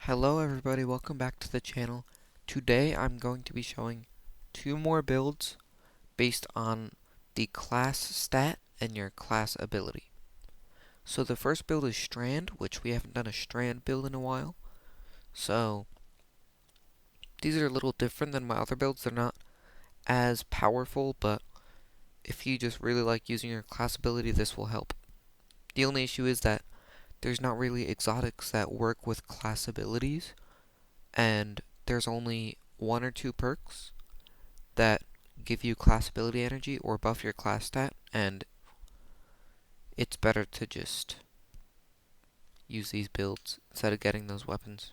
Hello everybody, welcome back to the channel. Today I'm going to be showing two more builds based on the class stat and your class ability. So the first build is Strand, which we haven't done a Strand build in a while. So these are a little different than my other builds. They're not as powerful, but if you just really like using your class ability, this will help. The only issue is that there's not really exotics that work with class abilities, and there's only one or two perks that give you class ability energy or buff your class stat, and it's better to just use these builds instead of getting those weapons.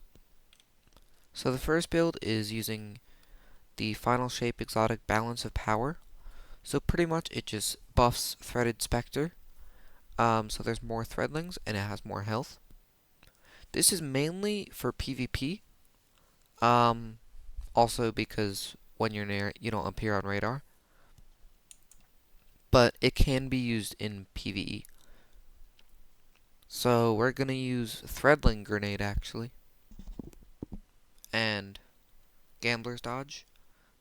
So the first build is using the Final Shape exotic Balance of Power. So pretty much it just buffs Threaded Spectre, so there's more Threadlings and it has more health. This is mainly for PvP, also because when you're near it, you don't appear on radar, but it can be used in PvE. So we're gonna use Threadling Grenade actually, and Gambler's Dodge.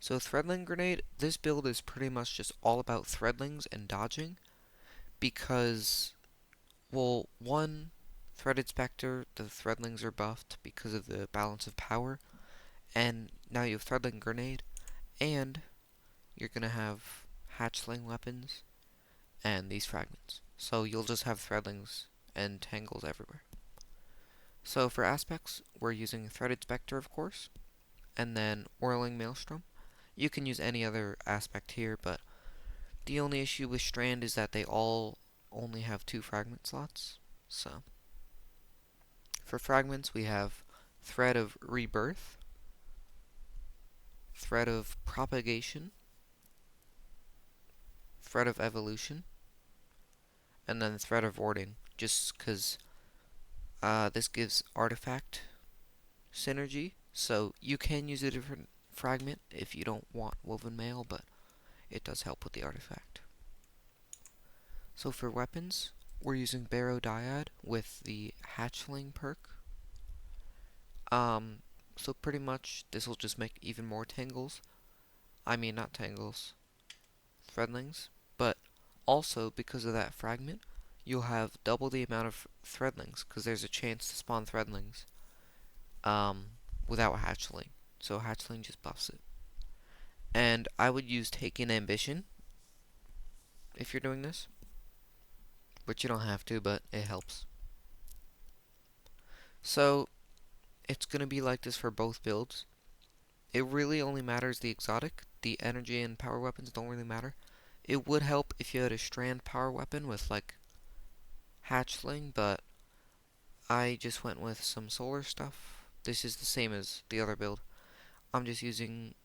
So Threadling Grenade, this build is pretty much just all about Threadlings and dodging, because, well, one, Threaded Spectre, the Threadlings are buffed because of the Balance of Power, and now you have Threadling Grenade, and you're gonna have Hatchling weapons and these fragments. So you'll just have Threadlings and Tangles everywhere. So for aspects, we're using Threaded Spectre, of course, and then Whirling Maelstrom. You can use any other aspect here, but the only issue with Strand is that they all only have 2 fragment slots. So for fragments, we have Thread of Rebirth, Thread of Propagation, Thread of Evolution, and then Thread of Warding, just because this gives artifact synergy, so you can use a different fragment if you don't want Woven Mail, but it does help with the artifact. So for weapons, we're using Barrow-Dyad with the Hatchling perk. So pretty much this will just make even more Tangles. I mean, not Tangles, Threadlings, but also because of that fragment, you'll have double the amount of Threadlings, because there's a chance to spawn Threadlings without Hatchling. So Hatchling just buffs it. And I would use Taken Ambition if you're doing this, but you don't have to, but it helps. So it's going to be like this for both builds. It really only matters the exotic. The energy and power weapons don't really matter. It would help if you had a Strand power weapon with like Hatchling, but I just went with some solar stuff. This is the same as the other build. I'm just using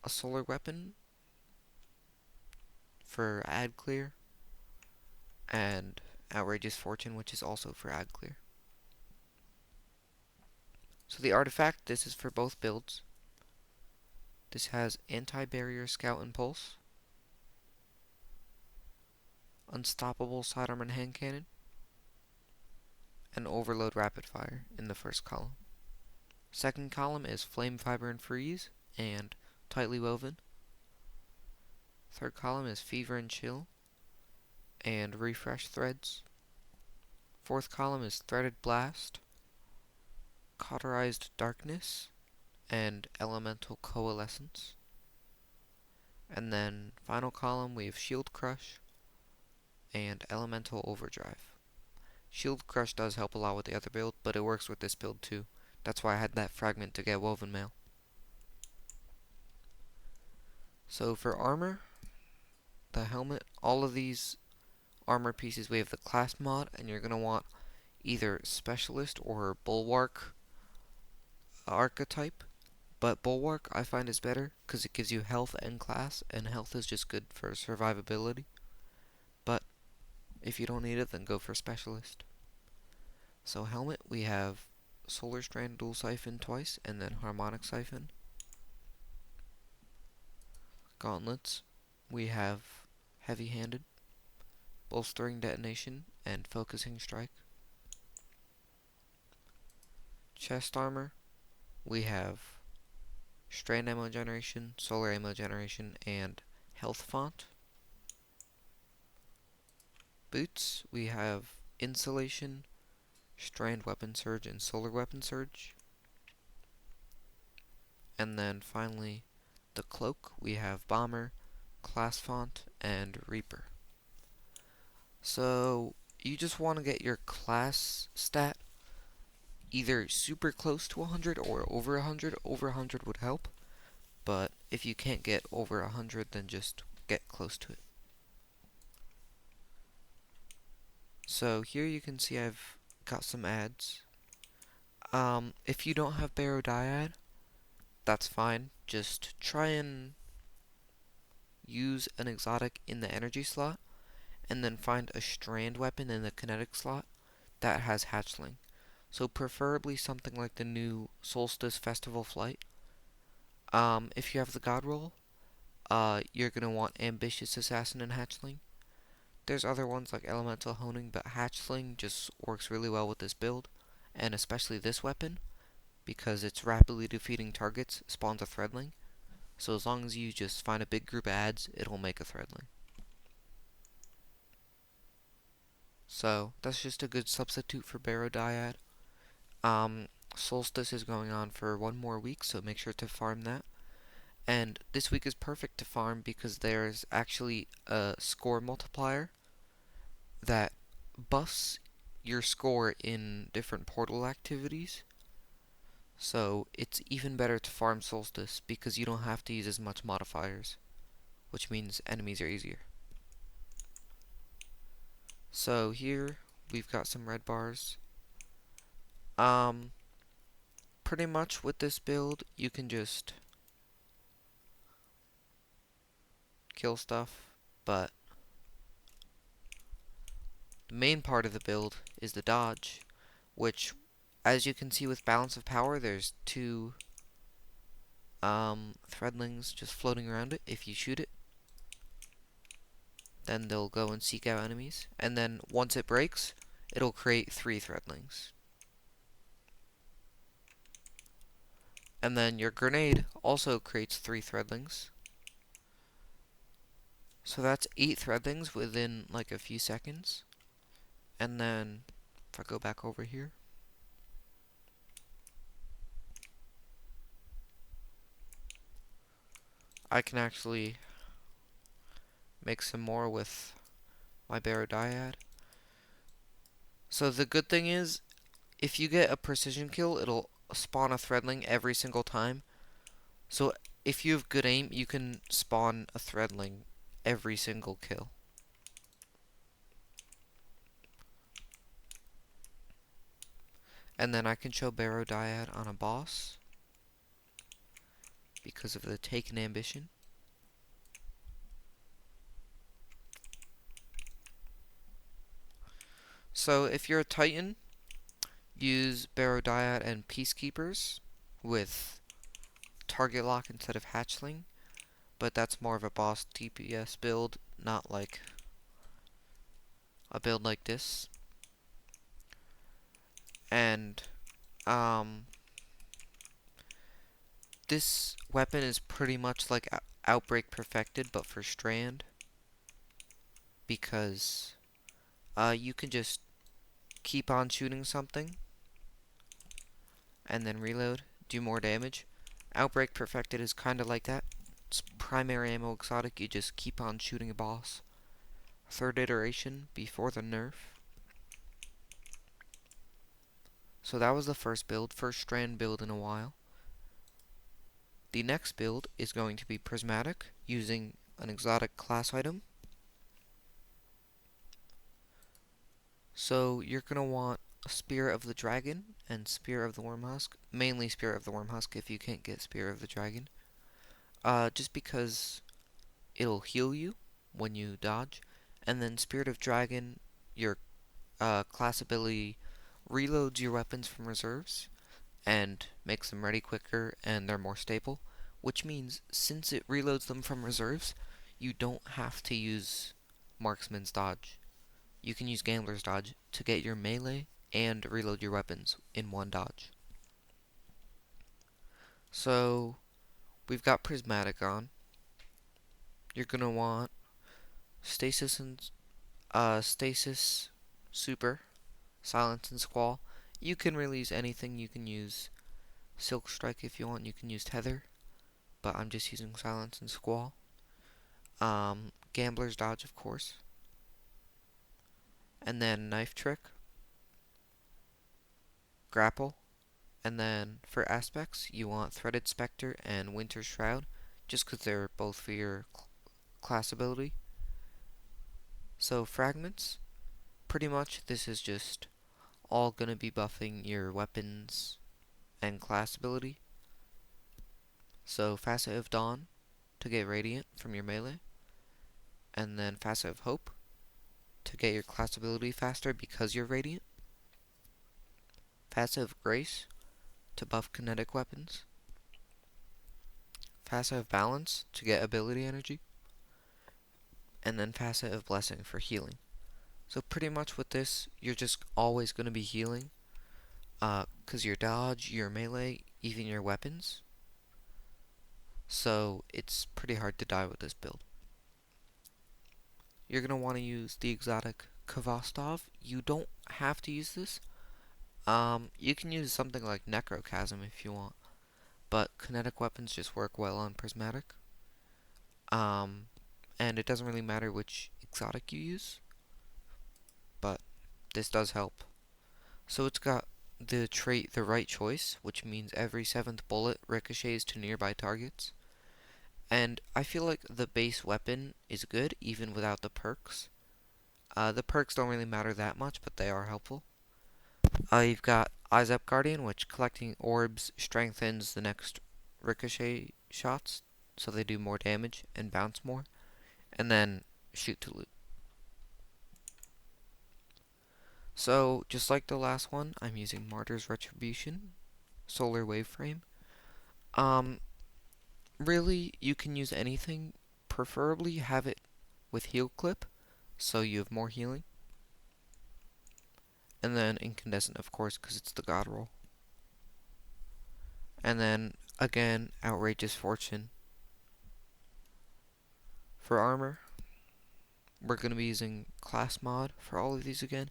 a solar weapon for Ad Clear, and Outrageous Fortune, which is also for Ad Clear. So the artifact, this is for both builds. This has Anti-Barrier Scout and Pulse, Unstoppable Sidearm and Hand Cannon, and Overload Rapid Fire in the first column. Second column is Flame Fiber and Freeze and Tightly Woven. Third column is Fever and Chill and Refresh Threads. Fourth column is Threaded Blast, Cauterized Darkness, and Elemental Coalescence. And then final column we have Shield Crush and Elemental Overdrive. Shield Crush does help a lot with the other build, but it works with this build too. That's why I had that fragment to get Woven Mail. So for armor, the helmet, all of these armor pieces, we have the class mod, and you're going to want either Specialist or Bulwark archetype. But Bulwark I find is better because it gives you health and class, and health is just good for survivability. But if you don't need it, then go for Specialist. So helmet, we have Solar Strand Dual Siphon twice, and then Harmonic Siphon. Gauntlets, we have Heavy Handed, Bolstering Detonation, and Focusing Strike. Chest armor, we have strand ammo generation, solar ammo generation, and health font. Boots, we have insulation, strand weapon surge, and solar weapon surge. And then finally, the cloak, we have bomber, class font, and reaper. So you just want to get your class stat either super close to 100 or over 100. Over 100 would help, but if you can't get over 100, then just get close to it. So here you can see I've got some ads. If you don't have Barodiad, that's fine. Just try and use an exotic in the energy slot, and then find a strand weapon in the kinetic slot that has hatchling. So preferably something like the new Solstice Festival Flight. If you have the God roll, you're going to want Ambitious Assassin and Hatchling. There's other ones like Elemental Honing, but Hatchling just works really well with this build, and especially this weapon, because it's rapidly defeating targets, spawns a Threadling. So as long as you just find a big group of ads, it'll make a Threadling. So that's just a good substitute for Barodiad. Solstice is going on for one more week, so make sure to farm that. And this week is perfect to farm because there's actually a score multiplier that buffs your score in different portal activities. So it's even better to farm Solstice because you don't have to use as much modifiers, which means enemies are easier. So here we've got some red bars. Pretty much with this build you can just kill stuff, but the main part of the build is the dodge, which, as you can see with balance of power, there's two threadlings just floating around it. If you shoot it, then they'll go and seek out enemies, and then once it breaks, it'll create 3 threadlings. And then your grenade also creates 3 threadlings. So that's 8 threadlings within like a few seconds. And then if I go back over here, I can actually make some more with my Barodiad. So the good thing is, if you get a precision kill, it'll spawn a threadling every single time. So if you have good aim, you can spawn a threadling every single kill. And then I can show Barodiad on a boss because of the Taken Ambition. So if you're a Titan, use Barodiad and Peacekeepers with target lock instead of hatchling, but that's more of a boss TPS build, not like a build like this. And this weapon is pretty much like Outbreak Perfected, but for strand, because you can just keep on shooting something and then reload, do more damage. Outbreak Perfected is kind of like that. It's primary ammo exotic, you just keep on shooting a boss. Third iteration before the nerf. So that was the first build, first strand build in a while. The next build is going to be Prismatic, using an exotic class item. So you're going to want a Spear of the Dragon and Spear of the Wormhusk. Mainly Spear of the Wormhusk if you can't get Spear of the Dragon. Just because it'll heal you when you dodge. And then Spirit of Dragon, your class ability reloads your weapons from reserves and makes them ready quicker, and they're more stable. Which means, since it reloads them from reserves, you don't have to use Marksman's Dodge. You can use Gambler's Dodge to get your melee and reload your weapons in one dodge. So we've got Prismatic on. You're gonna want Stasis and Stasis, Super, Silence, and Squall. You can really use anything. You can use Silk Strike if you want. You can use Tether, but I'm just using Silence and Squall. Gambler's Dodge, of course. And then Knife Trick, Grapple, and then for aspects, you want Threaded Spectre and Winter's Shroud, just because they're both for your class ability. So fragments, pretty much this is just all going to be buffing your weapons and class ability. So Facet of Dawn to get Radiant from your melee, and then Facet of Hope to get your class ability faster because you're Radiant. Facet of Grace to buff kinetic weapons. Facet of Balance to get ability energy. And then Facet of Blessing for healing. So pretty much with this, you're just always going to be healing. Because your dodge, your melee, even your weapons. So it's pretty hard to die with this build. You're going to want to use the exotic Khvostov. You don't have to use this. You can use something like Necrochasm if you want. But kinetic weapons just work well on Prismatic. And it doesn't really matter which exotic you use. But this does help. So it's got the trait The Right Choice, which means every 7th bullet ricochets to nearby targets. And I feel like the base weapon is good, even without the perks. The perks don't really matter that much, but they are helpful. You've got Eyes Up Guardian, which collecting orbs strengthens the next ricochet shots, so they do more damage and bounce more. And then Shoot to Loot. So, just like the last one, I'm using Martyr's Retribution, Solar Waveframe. Really, you can use anything. Preferably have it with Heal Clip, so you have more healing. And then Incandescent, of course, because it's the God roll. And then, again, Outrageous Fortune. For armor, we're going to be using Class Mod for all of these again.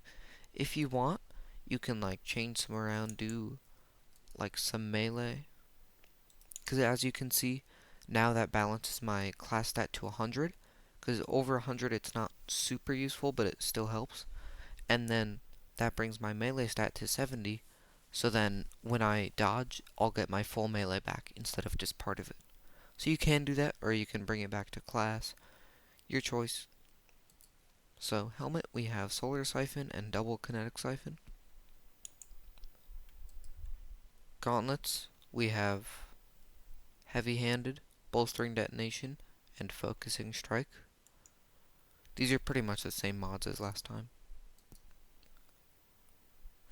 If you want, you can like change some around, do like some melee. Because as you can see, now that balances my class stat to 100. Because over 100 it's not super useful, but it still helps. And then that brings my melee stat to 70. So then when I dodge, I'll get my full melee back instead of just part of it. So you can do that, or you can bring it back to class. Your choice. So helmet, we have Solar Siphon and Double Kinetic Siphon. Gauntlets, we have Heavy-Handed, Bolstering Detonation, and Focusing Strike. These are pretty much the same mods as last time.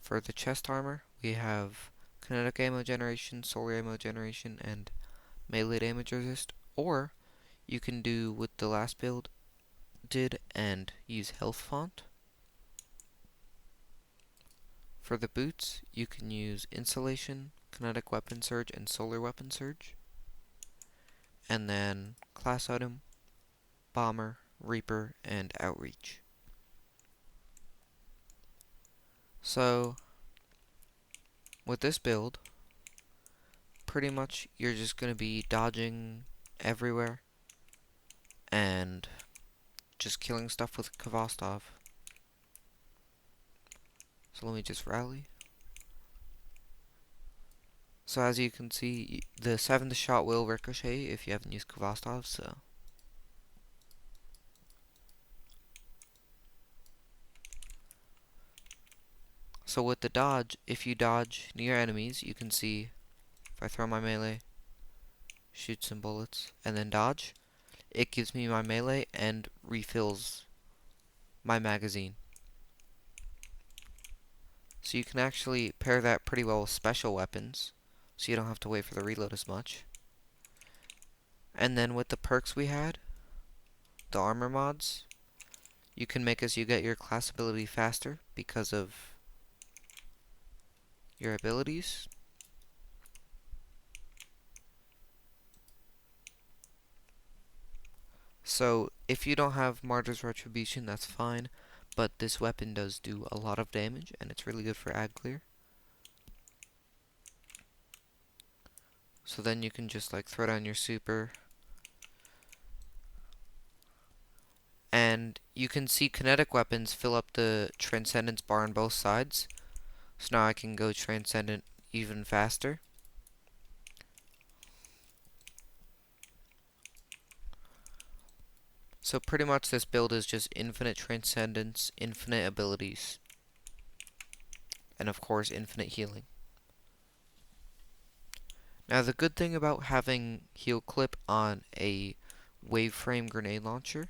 For the chest armor, we have Kinetic Ammo Generation, Solar Ammo Generation, and Melee Damage Resist. Or you can do what the last build did and use Health Font. For the boots, you can use Insulation, Kinetic Weapon Surge, and Solar Weapon Surge. And then class item, Bomber, Reaper, and Outreach. So, with this build, pretty much you're just going to be dodging everywhere and just killing stuff with Khvostov. So let me just rally. So as you can see, the 7th shot will ricochet if you haven't used Khvostov, so. So with the dodge, if you dodge near enemies, you can see if I throw my melee, shoot some bullets, and then dodge, it gives me my melee and refills my magazine. So you can actually pair that pretty well with special weapons, so you don't have to wait for the reload as much. And then with the perks we had, the armor mods, you can make as you get your class ability faster because of your abilities. So if you don't have Martyr's Retribution, that's fine, but this weapon does do a lot of damage, and it's really good for ad clear. So then you can just like throw down your super, and you can see kinetic weapons fill up the Transcendence bar on both sides. So now I can go Transcendent even faster. So pretty much this build is just infinite Transcendence, infinite abilities, and of course infinite healing. Now the good thing about having heal clip on a Waveframe grenade launcher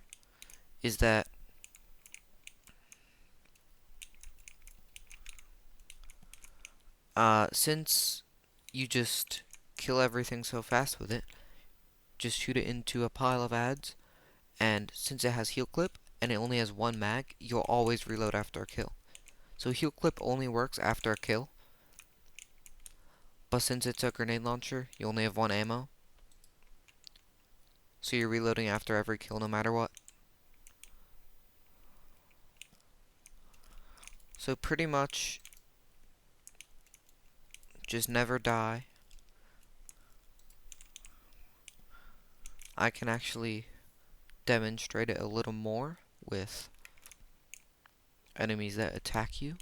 is that since you just kill everything so fast with it, just shoot it into a pile of ads, and since it has heal clip and it only has one mag, you'll always reload after a kill. So heal clip only works after a kill, but since it's a grenade launcher, you only have one ammo, so you're reloading after every kill no matter what. So pretty much just never die. I can actually demonstrate it a little more with enemies that attack you.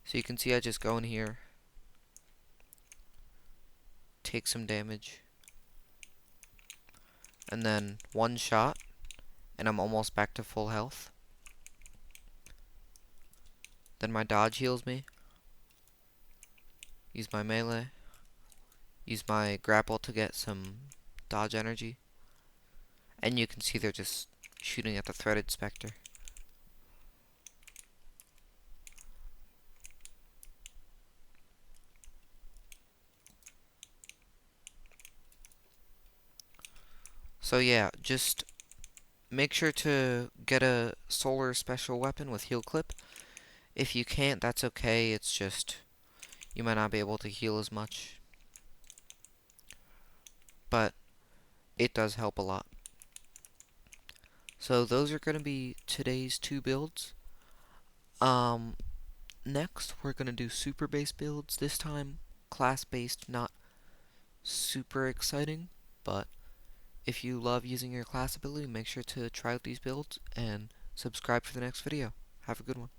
So you can see I just go in here, take some damage, and then one shot, and I'm almost back to full health. Then my dodge heals me. Use my melee. Use my grapple to get some dodge energy. And you can see they're just shooting at the threaded specter. So yeah, just make sure to get a solar special weapon with heal clip. If you can't, that's okay. It's just you might not be able to heal as much, but it does help a lot. So those are going to be today's two builds. Next we're going to do super base builds. This time class based, not super exciting, but if you love using your class ability, make sure to try out these builds and subscribe for the next video. Have a good one.